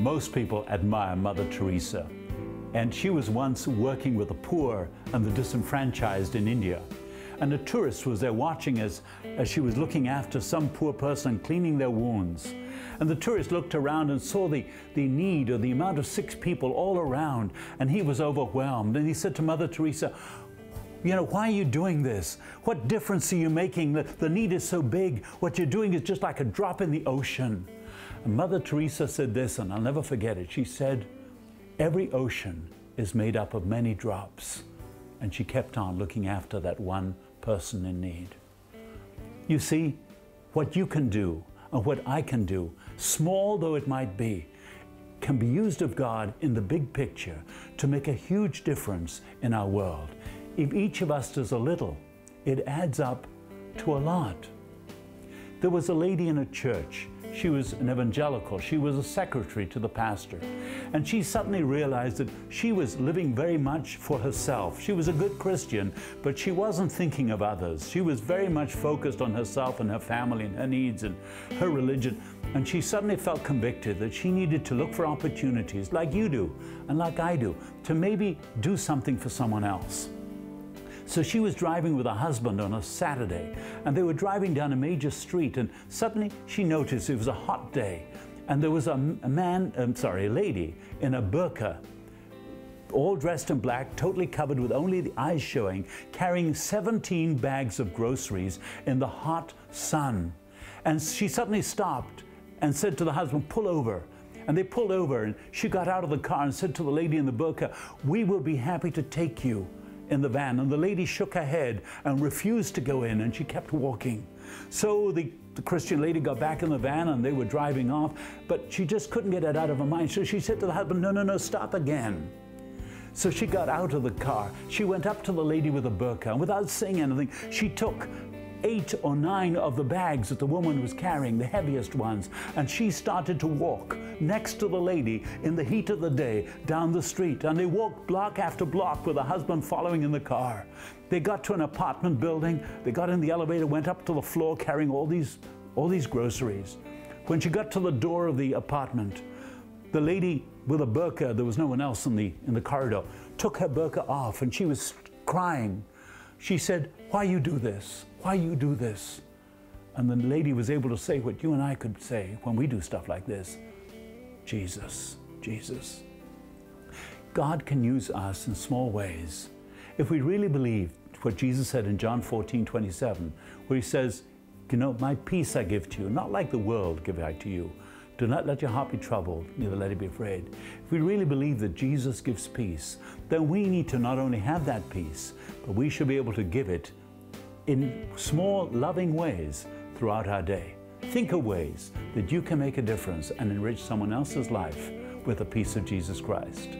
Most people admire Mother Teresa, and she was once working with the poor and the disenfranchised in India. And a tourist was there watching as she was looking after some poor person, cleaning their wounds. And the tourist looked around and saw the need, or the amount of sick people all around, and he was overwhelmed. And he said to Mother Teresa, you know, why are you doing this? What difference are you making? The need is so big. What you're doing is just like a drop in the ocean. And Mother Teresa said this, and I'll never forget it. She said, every ocean is made up of many drops. And she kept on looking after that one person in need. You see, what you can do and what I can do, small though it might be, can be used of God in the big picture to make a huge difference in our world. If each of us does a little, it adds up to a lot. There was a lady in a church. She was an evangelical. She was a secretary to the pastor. And she suddenly realized that she was living very much for herself. She was a good Christian, but she wasn't thinking of others. She was very much focused on herself and her family and her needs and her religion. And she suddenly felt convicted that she needed to look for opportunities, like you do and like I do, to maybe do something for someone else. So she was driving with her husband on a Saturday, and they were driving down a major street, and suddenly she noticed it was a hot day, and there was a lady in a burqa, all dressed in black, totally covered with only the eyes showing, carrying 17 bags of groceries in the hot sun. And she suddenly stopped and said to the husband, pull over. And they pulled over, and she got out of the car and said to the lady in the burqa, we will be happy to take you in the van. And the lady shook her head and refused to go in, and she kept walking. So the Christian lady got back in the van and they were driving off, but she just couldn't get it out of her mind. So she said to the husband, no, stop again. So she got out of the car. She went up to the lady with the burqa, and without saying anything, she took 8 or 9 of the bags that the woman was carrying, the heaviest ones, and she started to walk next to the lady in the heat of the day down the street. And they walked block after block with the husband following in the car. They got to an apartment building. They got in the elevator, went up to the floor carrying all these groceries. When she got to the door of the apartment, the lady with a burqa, there was no one else in the corridor, took her burqa off, and she was crying. She said, why you do this? Why you do this? And the lady was able to say what you and I could say when we do stuff like this. Jesus, Jesus. God can use us in small ways. If we really believe what Jesus said in John 14:27, where he says, you know, my peace I give to you, not like the world give I to you. Do not let your heart be troubled, neither let it be afraid. If we really believe that Jesus gives peace, then we need to not only have that peace, but we should be able to give it in small, loving ways throughout our day. Think of ways that you can make a difference and enrich someone else's life with the peace of Jesus Christ.